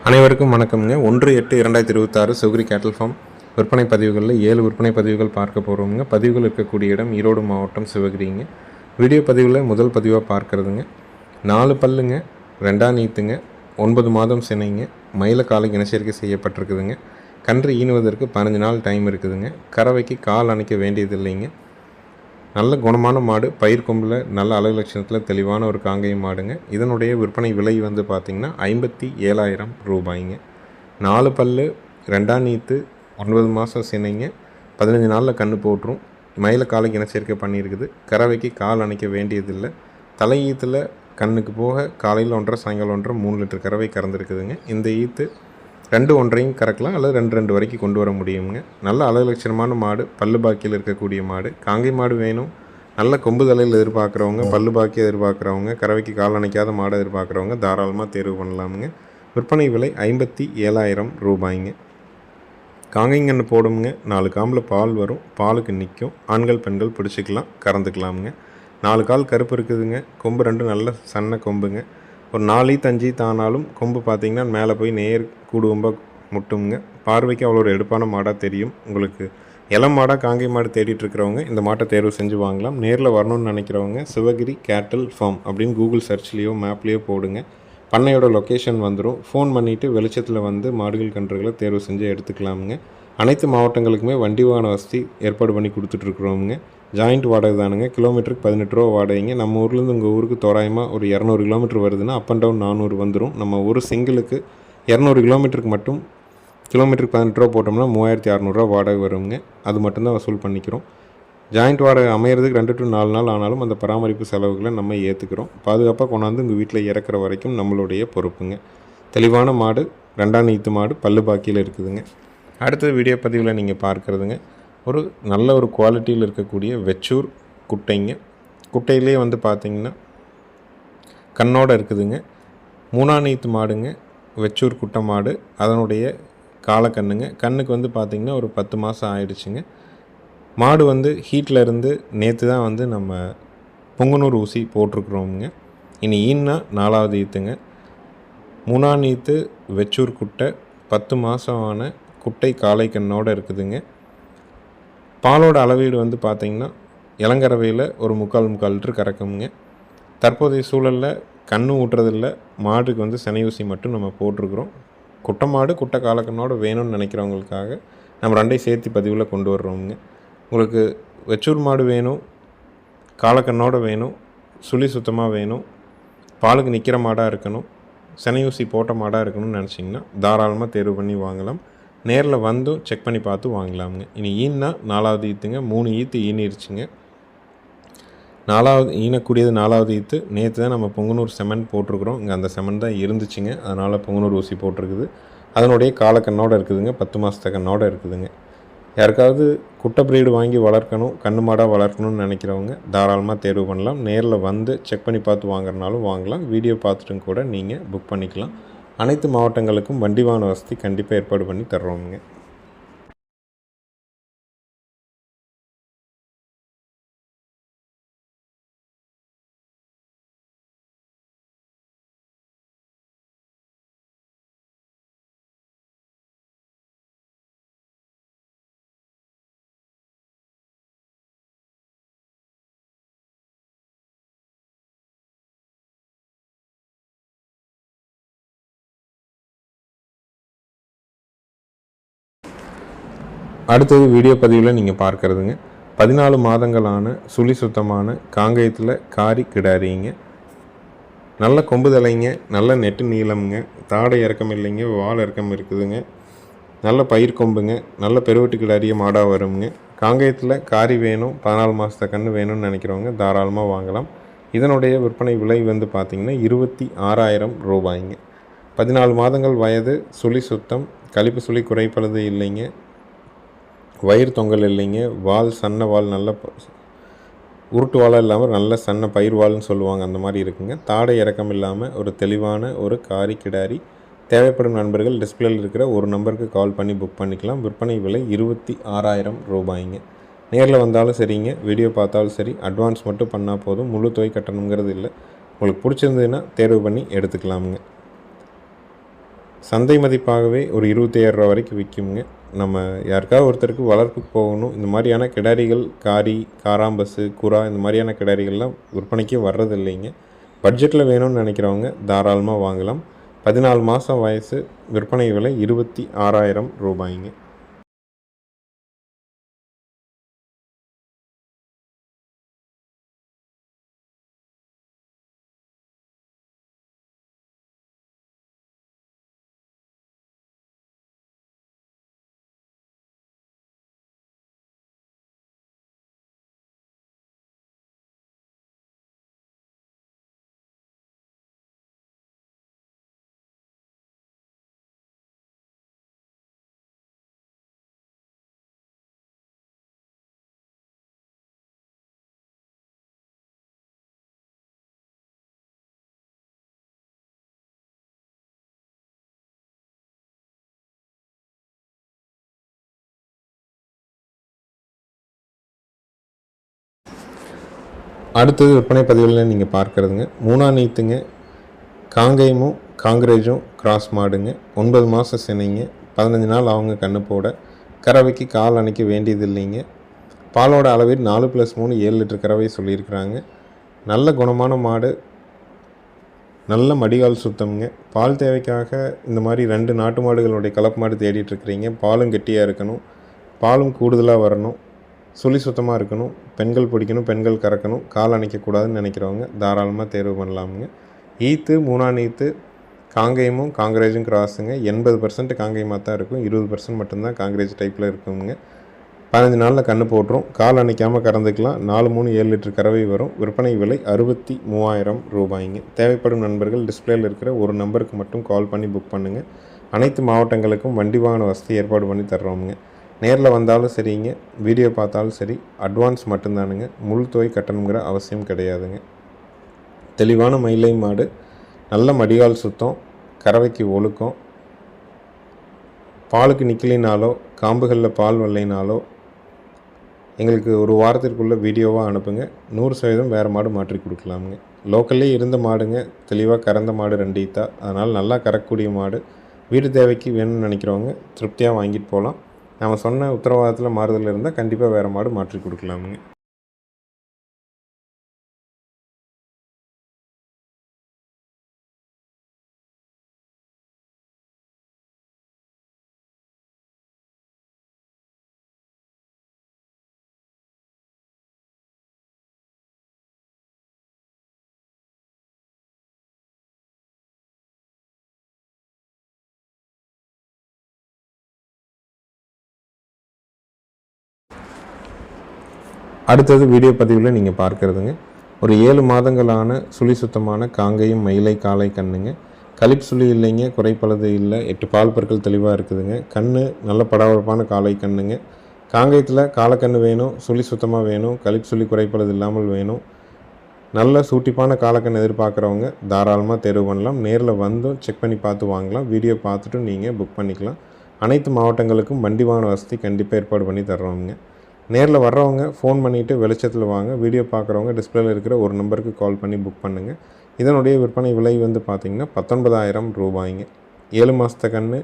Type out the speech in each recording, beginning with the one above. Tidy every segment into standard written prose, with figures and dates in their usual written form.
அனைவருக்கும் வணக்கம்ங்க. 1/8/2026 சிவகிரி கேட்டல் ஃபார்ம் விற்பனை பதிவுகளில் 7 விற்பனை பதிவுகள் பார்க்க போகிறோம்ங்க. பதிவுகள் இருக்கக்கூடிய இடம் ஈரோடு மாவட்டம் சிவகிரிங்க. வீடியோ பதிவில் முதல் பதிவாக பார்க்குறதுங்க 4 பல்லுங்க, 2ஆம் நீத்துங்க, 9 மாதம் சினைங்க, மயில காலை இனச்சேர்க்கை செய்யப்பட்டிருக்குதுங்க. கன்று ஈனுவதற்கு 15 நாள் டைம் இருக்குதுங்க. கறவைக்கு கால் அணைக்க வேண்டியது இல்லைங்க. நல்ல குணமான மாடு, பயிர் கொம்பில் நல்ல அழகு லட்சணத்தில் தெளிவான ஒரு காங்கேய மாடுங்க. இதனுடைய விற்பனை விலை வந்து பார்த்திங்கன்னா 57,000 ரூபாய்ங்க. 4 பல்லு, 2ஆம் நீத்து, 9 மாதம் சினைங்க, 15 நாளில் கன்று போட்டுரும். மயில காலைக்கு இனச்சேர்க்கை பண்ணியிருக்குது. கறவைக்கு கால் அணைக்க வேண்டியதில்லை. தலையீத்தில் கண்ணுக்கு போக காலையில் 1.5 சாயங்காலம் 1.5 3 லிட்டர் கறவை கறந்துருக்குதுங்க. இந்த ஈத்து 2 1/2 கறக்கலாம், அல்லது 2 வரைக்கும் கொண்டு வர முடியுங்க. நல்ல அழகு லட்சணமான மாடு, பல்லு பாக்கியில் இருக்கக்கூடிய மாடு. காங்கை மாடு வேணும், நல்ல கொம்பு தலையில் எதிர்பார்க்குறவங்க, பல்லு பாக்கி எதிர்பார்க்குறவங்க, கறவைக்கு கால் அணைக்காத மாடு எதிர்பார்க்குறவங்க தாராளமாக தேர்வு பண்ணலாமுங்க. விற்பனை விலை 57,000 ரூபாய்ங்க. காங்கைங்கன்று போடுங்க. 4 காம்பில் பால் வரும். பாலுக்கு நிற்கும். ஆண்கள் பெண்கள் பிடிச்சிக்கலாம், கறந்துக்கலாமுங்க. 4 கால் கருப்பு இருக்குதுங்க. கொம்பு 2 நல்ல சன்ன கொம்புங்க. ஒரு 4 5 தானாலும் கொம்பு பார்த்திங்கன்னா மேலே போய் நேர் கூடுவம்பாக முட்டுங்க. பார்வைக்கு அவ்வளோ ஒரு எடுப்பான மாடாக தெரியும். உங்களுக்கு இளம் மாடாக காங்கை மாடு தேடிட்டு இருக்கிறவங்க இந்த மாட்டை தேர்வு செஞ்சு வாங்கலாம். நேரில் வரணும்னு நினைக்கிறவங்க சிவகிரி கேட்டல் ஃபார்ம் அப்படின்னு கூகுள் சர்ச்லேயோ மேப்லேயோ போடுங்க. பண்ணையோட லொக்கேஷன் வந்துடும். ஃபோன் பண்ணிவிட்டு வெளிச்சத்தில் வந்து மாடுகள் கன்றுகளை தேர்வு செஞ்சு எடுத்துக்கலாமுங்க. அனைத்து மாவட்டங்களுக்குமே வண்டி வாகன வசதி ஏற்பாடு பண்ணி கொடுத்துட்ருக்குறோமுங்க. ஜாயிண்ட் வாடகை தானுங்க. கிலோமீட்டருக்கு 18 ரூபா வாடகைங்க. நம்ம ஊர்லேருந்து உங்கள் ஊருக்கு தோராயமாக ஒரு 200 கிலோமீட்டர் வருதுன்னா அப் அண்ட் டவுன் 400 வந்துடும். நம்ம ஒரு சிங்கிளுக்கு 200 கிலோமீட்டருக்கு மட்டும் கிலோமீட்டருக்கு 18 ரூபா போட்டோம்னா 3600 வாடகை வருங்க. அது மட்டும்தான் வசூல் பண்ணிக்கிறோம். ஜாயிண்ட் வாடகை அமையிறதுக்கு 2 to 4 நாள் ஆனாலும் அந்த பராமரிப்பு செலவுகளை நம்ம ஏற்றுக்கிறோம். பாதுகாப்பாக கொண்டாந்து உங்கள் வீட்டில் இறக்குற வரைக்கும் நம்மளுடைய பொறுப்புங்க. தெளிவான மாடு, 2ஆம் நீத்து மாடு, பல்லு பாக்கியில் இருக்குதுங்க. அடுத்தது வீடியோ பதிவில் நீங்கள் பார்க்குறதுங்க ஒரு நல்ல ஒரு குவாலிட்டியில் இருக்கக்கூடிய வெச்சூர் குட்டைங்க. குட்டையிலே வந்து பார்த்திங்கன்னா கண்ணோடு இருக்குதுங்க. 3ஆம் நீத்து மாடுங்க. வெச்சூர் குட்டை மாடு. அதனுடைய காலக்கண்ணுங்க. கண்ணுக்கு வந்து பார்த்திங்கன்னா ஒரு 10 மாதம் ஆயிடுச்சுங்க. மாடு வந்து ஹீட்டில் இருந்து நேற்று தான் வந்து நம்ம பொங்கனூர் ஊசி போட்டிருக்குறோமுங்க. இனி ஈன்னா 4ஆவது ஈத்துங்க. 3ஆம் நீத்து வெச்சூர் குட்டை, 10 மாதம் ஆன குட்டை காலை கண்ணோடு இருக்குதுங்க. பாலோட அளவீடு வந்து பார்த்திங்கன்னா இளங்கறவையில் ஒரு 3/4 லிட்டர் கறக்குங்க. தற்போதைய சூழலில் கன்று ஊட்டுறதில்ல. மாடுக்கு வந்து செனை ஊசி மட்டும் நம்ம போட்டிருக்கிறோம். குட்டை மாடு, குட்டை காலக்கண்ணோடு வேணும்னு நினைக்கிறவங்களுக்காக நம்ம 2ஐயும் சேர்த்து பதிவில் கொண்டு வர்றோமுங்க. உங்களுக்கு வெச்சூர் மாடு வேணும், காலக்கண்ணோடு வேணும், சுழி சுத்தமாக வேணும், பாலுக்கு நிற்கிற மாடாக இருக்கணும், செனை ஊசி போட்ட மாடாக இருக்கணும்னு நினச்சிங்கன்னா தாராளமாக தேர்வு பண்ணி வாங்கலாம். நேரில் வந்தும் செக் பண்ணி பார்த்து வாங்கலாமுங்க. இனி ஈன்னா 4ஆவது ஈத்துங்க. 3 ஈத்து ஈனிருச்சுங்க. 4ஆவது ஈனக்கூடியது 4ஆவது ஈத்து. நேற்று தான் நம்ம பொங்கனூர் செமன் போட்டிருக்கிறோம். இங்கே அந்த செமன் தான் இருந்துச்சுங்க. அதனால் பொங்கனூர் ஊசி போட்டிருக்குது. அதனுடைய காலக்கண்ணோடு இருக்குதுங்க. 10 மாதத்து கண்ணோடு இருக்குதுங்க. யாருக்காவது குட்டை ப்ரீடு வாங்கி வளர்க்கணும், கன்று மாடாக வளர்க்கணும்னு நினைக்கிறவங்க தாராளமாக தேர்வு பண்ணலாம். நேரில் வந்து செக் பண்ணி பார்த்து வாங்குறதுனாலும் வாங்கலாம். வீடியோ பார்த்துட்டும் கூட நீங்கள் புக் பண்ணிக்கலாம். அனைத்து மாவட்டங்களுக்கும் வண்டி வாகன வசதி கண்டிப்பாக ஏற்பாடு பண்ணி தர்றோமுங்க. அடுத்தது வீடியோ பதிவில் நீங்கள் பார்க்குறதுங்க 14 மாதங்களான சுழி சுத்தமான காங்கேயத்தில் காரி கிடாரிங்க. நல்ல கொம்பு தலைங்க, நல்ல நெட்டு நீளம்ங்க, தாடை இறக்கம் இல்லைங்க, வால் இறக்கம் இருக்குதுங்க. நல்ல பயிர் கொம்புங்க, நல்ல பெருவெட்டு கிடாரிய மாடாக வருங்க. காங்கேயத்தில் காரி வேணும், 14 மாதத்த கன்று வேணும்னு நினைக்கிறவங்க தாராளமாக வாங்கலாம். இதனுடைய விற்பனை விலை வந்து பார்த்திங்கன்னா 26,000 ரூபாய்ங்க. 14 மாதங்கள் வயது, சுழி சுத்தம், கழிப்பு சுழி குறைப்பழுது இல்லைங்க, வயிறு தொங்கல் இல்லைங்க, வால் சன்ன வால், நல்ல உருட்டு வாலாக இல்லாமல் நல்ல சன்ன பயிர் வால்னு சொல்லுவாங்க, அந்த மாதிரி இருக்குங்க. தாடை இறக்கம் இல்லாமல் ஒரு தெளிவான ஒரு காரி கிடாரி. தேவைப்படும் நண்பர்கள் டிஸ்பிளேயில் இருக்கிற ஒரு நம்பருக்கு கால் பண்ணி புக் பண்ணிக்கலாம். விற்பனை விலை 26,000 ரூபாய்ங்க. நேரில் வந்தாலும் சரிங்க, வீடியோ பார்த்தாலும் சரி, அட்வான்ஸ் மட்டும் பண்ணால் போதும். முழு தொகை கட்டணுங்கிறது இல்லை. உங்களுக்கு பிடிச்சிருந்ததுன்னா தேர்வு பண்ணி எடுத்துக்கலாமுங்க. சந்தை மதிப்பாகவே ஒரு 25,000 வரைக்கும் விற்குங்க. நம்ம யாருக்காவது ஒருத்தருக்கு வளர்ப்புக்கு போகணும், இந்த மாதிரியான கிடாரிகள், காரி, காராம்பசு, குரா இந்த மாதிரியான கிடாரிகள்லாம் விற்பனைக்கே வர்றது இல்லைங்க. பட்ஜெட்டில் வேணும்னு நினைக்கிறவங்க தாராளமாக வாங்கலாம். 14 மாதம் வயசு, விற்பனை விலை 26,000 ரூபாய்ங்க. அடுத்தது விற்பனை பதிவில் நீங்கள் பார்க்குறதுங்க மூணாநீத்துங்க, காங்கேயமும் காங்கிரேஜும் கிராஸ் மாடுங்க. 9 மாதம் சினைங்க. 15 நாள் அவங்க கண்ணு போட. கறவைக்கு கால் அணைக்க வேண்டியது இல்லைங்க. பாலோட அளவில் 4+3 7 லிட்டர் கறவை சொல்லியிருக்கிறாங்க. நல்ல குணமான மாடு, நல்ல மடிகால் சுத்தம்ங்க. பால் தேவைக்காக இந்த மாதிரி 2 நாட்டு மாடுகளுடைய கலப்பு மாடு தேடிட்டுருக்கிறீங்க. பாலும் கெட்டியாக இருக்கணும், பாலும் கூடுதலாக வரணும், சுழி சுத்தமாக இருக்கணும், பெண்கள் பிடிக்கணும், பெண்கள் கறக்கணும், கால் அணைக்கக்கூடாதுன்னு நினைக்கிறவங்க தாராளமாக தேர்வு பண்ணலாமுங்க. ஈத்து, மூணாநீத்து, காங்கேயமும் காங்கிரேஜும் கிராஸுங்க. 80% காங்கேயமாக தான் இருக்கும், 20% மட்டும்தான் காங்கிரேஜ் டைப்பில் இருக்குங்க. 15 நாளில் கன்று போட்டுரும். கால் அணைக்காமல் கறந்துக்கலாம். 4 3 7 லிட்டர் கறவை வரும். விற்பனை விலை 63,000 ரூபாய்ங்க. தேவைப்படும் நண்பர்கள் டிஸ்பிளேயில் இருக்கிற ஒரு நம்பருக்கு மட்டும் கால் பண்ணி புக் பண்ணுங்கள். அனைத்து மாவட்டங்களுக்கும் வண்டி வாகன வசதி ஏற்பாடு பண்ணி தர்றோமுங்க. நேரில் வந்தாலும் சரிங்க, வீடியோ பார்த்தாலும் சரி, அட்வான்ஸ் மட்டும்தானுங்க. முழு தொகை கட்டணுங்கிற அவசியம் கிடையாதுங்க. தெளிவான மயிலை மாடு, நல்ல மடிகால் சுத்தம், கறவைக்கு ஒழுக்கம், பாலுக்கு நிற்கலினாலோ காம்புகளில் பால் வரலைனாலோ எங்களுக்கு ஒரு வாரத்திற்குள்ளே வீடியோவாக அனுப்புங்க. 100% வேறு மாடு மாற்றி கொடுக்கலாமுங்க. லோக்கல்லே இருந்த மாடுங்க, தெளிவாக கறந்த மாடு 2 ஈத்தா. அதனால் நல்லா கறக்கக்கூடிய மாடு. வீடு தேவைக்கு வேணும்னு நினைக்கிறவங்க திருப்தியாக வாங்கிட்டு போகலாம். நம்ம சொன்ன உத்தரவாதத்தில் மாறுதல் இருந்தால் கண்டிப்பாக வேறு மாடு மாற்றி கொடுக்கலாமுங்க. அடுத்தது வீடியோ பதிவில் நீங்கள் பார்க்குறதுங்க ஒரு 7 மாதங்களான சுழி சுத்தமான காங்கேயம் மயிலை காளை கண்ணுங்க. கழிப்பு சுழி இல்லைங்க, குறைப்பழுது இல்லை, 8 பால் பற்கள் தெளிவாக இருக்குதுங்க. கண்ணு நல்ல படபடப்பான காளை கண்ணுங்க. காங்கேயத்தில் காளைக்கன்று வேணும், சுழி சுத்தமாக வேணும், கழிப்பு சுழி குறைப்பழுது இல்லாமல் வேணும், நல்ல சூட்டிப்பான காளைக்கன்று எதிர்பார்க்குறவங்க தாராளமாக தேர்வு பண்ணலாம். நேரில் வந்தும் செக் பண்ணி பார்த்து வாங்கலாம். வீடியோ பார்த்துட்டு நீங்கள் புக் பண்ணிக்கலாம். அனைத்து மாவட்டங்களுக்கும் வண்டி வாகன வசதி கண்டிப்பாக ஏற்பாடு பண்ணி தர்றோங்க. நேரில் வர்றவங்க ஃபோன் பண்ணிவிட்டு வெளிச்சத்தில் வாங்க. வீடியோ பார்க்குறவங்க டிஸ்பிளேயில் இருக்கிற ஒரு நம்பருக்கு கால் பண்ணி புக் பண்ணுங்கள். இதனுடைய விற்பனை விலை வந்து பார்த்திங்கன்னா 19,000 ரூபாய்ங்க. 7 மாதத்த கன்று,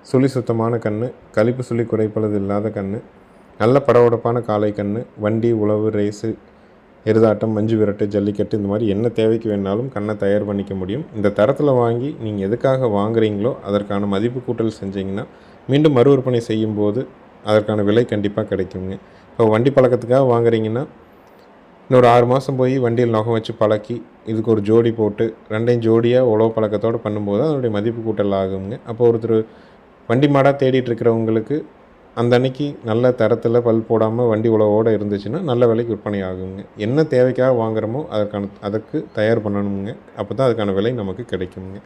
சுழி சுத்தமான கன்று, கழிப்பு சுழி குறைப்பழுது இல்லாத கன்று, நல்ல படபடப்பான காளை கன்று, வண்டி, உழவு, ரேஸு, எருதாட்டம், மஞ்சு விரட்டு, ஜல்லிக்கட்டு இந்த மாதிரி என்ன தேவைக்கு வேணாலும் கண்ணை தயார் பண்ணிக்க முடியும். இந்த தரத்தில் வாங்கி நீங்கள் எதுக்காக வாங்குறீங்களோ அதற்கான மதிப்பு கூட்டல் செஞ்சிங்கன்னா மீண்டும் மறு விற்பனை செய்யும்போது அதற்கான விலை கண்டிப்பாக கிடைக்குங்க. இப்போ வண்டி பழக்கத்துக்காக வாங்குறீங்கன்னா இன்னொரு 6 மாதம் போய் வண்டியில் நகம் வச்சு பழக்கி இதுக்கு ஒரு ஜோடி போட்டு 2யும் ஜோடியாக உழவு பழக்கத்தோடு பண்ணும்போது அதனுடைய மதிப்பு கூட்டல் ஆகுங்க. அப்போ ஒருத்தர் வண்டி மாடாக தேடிட்டு இருக்கிறவங்களுக்கு அந்த அன்னைக்கு நல்ல தரத்தில் பல் போடாமல் வண்டி உழவோடு இருந்துச்சுன்னா நல்ல விலைக்கு விற்பனை ஆகுங்க. என்ன தேவைக்காக வாங்குகிறோமோ அதற்கு தயார் பண்ணணுங்க. அப்போ தான் அதுக்கான விலை நமக்கு கிடைக்குங்க.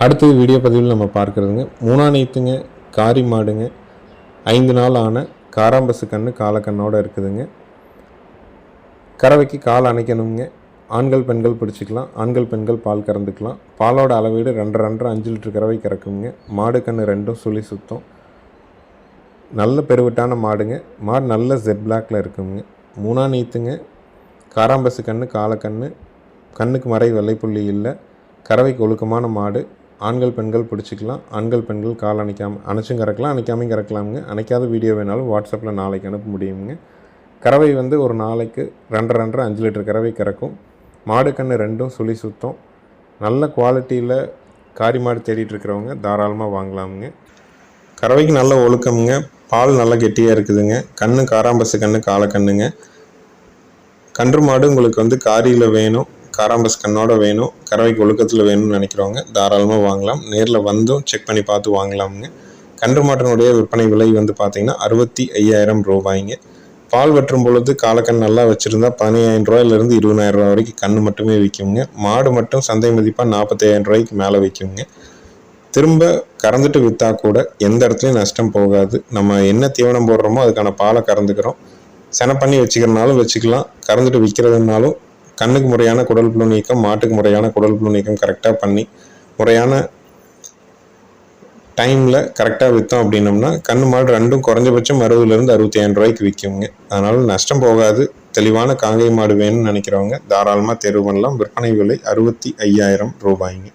அடுத்தது வீடியோ பதிவில் நம்ம பார்க்குறதுங்க 3ஆம் நீத்துங்க, காரி மாடுங்க, 5 நாள் ஆன காராம்பசு கன்று காலக்கண்ணோடு இருக்குதுங்க. கறவைக்கு கால் அணைக்கணுங்க. ஆண்கள் பெண்கள் பிடிச்சிக்கலாம். ஆண்கள் பெண்கள் பால் கறந்துக்கலாம். பாலோட அளவீடு 2.5 5 லிட்டர் கறவை கறக்குங்க. மாடு கன்று ரெண்டும் சுழி சுத்தம். நல்ல பெருவிட்டான மாடுங்க. மாடு நல்ல ஜெட் பிளாக்ல இருக்குங்க. 3ஆம் நீத்துங்க, காராம்பசு கன்று காலக்கண்ணு, கண்ணுக்கு மறை வெள்ளைப்புள்ளி இல்லை. கறவைக்கு ஒழுக்கமான மாடு. ஆண்கள் பெண்கள் பிடிச்சிக்கலாம். ஆண்கள் பெண்கள் கால் அணைச்சும் கறக்கலாம், அணைக்காமையும் கறக்கலாமுங்க. அணைக்காத வீடியோ வேணாலும் வாட்ஸ்அப்பில் நாளைக்கு அனுப்ப முடியுங்க. கறவை ஒரு நாளைக்கு 2.5 5 லிட்டர் கறவை கறக்கும். மாடு கன்று ரெண்டும் சுழி சுத்தம். நல்ல குவாலிட்டியில் காரி மாடு தேடிட்டு இருக்கிறவங்க தாராளமாக வாங்கலாமுங்க. கறவைக்கு நல்ல ஒழுக்கமுங்க. பால் நல்லா கெட்டியாக இருக்குதுங்க. கன்று காராம்பசு கன்று காலக்கண்ணுங்க. கன்று மாடு உங்களுக்கு காரியில் வேணும், காராம்பஸ் கண்ணோட வேணும், கறவைக்கு ஒழுக்கத்தில் வேணும்னு நினைக்கிறவங்க தாராளமாக வாங்கலாம். நேரில் வந்தும் செக் பண்ணி பார்த்து வாங்கலாமுங்க. கன்று மாட்டினுடைய விற்பனை விலை பார்த்திங்கன்னா 65,000 ரூபாய்ங்க. பால் வெட்டும் பொழுது காலக்கண் நல்லா வச்சுருந்தா 15,000 ரூபாயிலிருந்து 20,000 ரூபா வரைக்கும் கன்று மட்டுமே விற்குங்க. மாடு மட்டும் சந்தை மதிப்பாக 45,000 ரூபாய்க்கு மேலே விற்குங்க. திரும்ப கறந்துட்டு விற்றா கூட எந்த இடத்துலையும் நஷ்டம் போகாது. நம்ம என்ன தீவனம் போடுறோமோ அதுக்கான பாலை கறந்துக்கிறோம். செனை பண்ணி வச்சுக்கிறனாலும் வச்சுக்கலாம், கறந்துட்டு விற்கிறதுனாலும் கண்ணுக்கு முறையான குடல் புழு நீக்கம், மாட்டுக்கு முறையான குடல் புழு நீக்கம் கரெக்டாக பண்ணி முறையான டைமில் கரெக்டாக விற்றோம் அப்படின்னோம்னா கன்று மாடு ரெண்டும் குறைஞ்சபட்சம் 60,000 65,000 ரூபாய்க்கு விற்குங்க. அதனால் நஷ்டம் போகாது. தெளிவான காங்கை மாடு வேணும்னு நினைக்கிறவங்க தாராளமாக தேர்வு பண்ணலாம். விற்பனை விலை 65,000 ரூபாய்ங்க.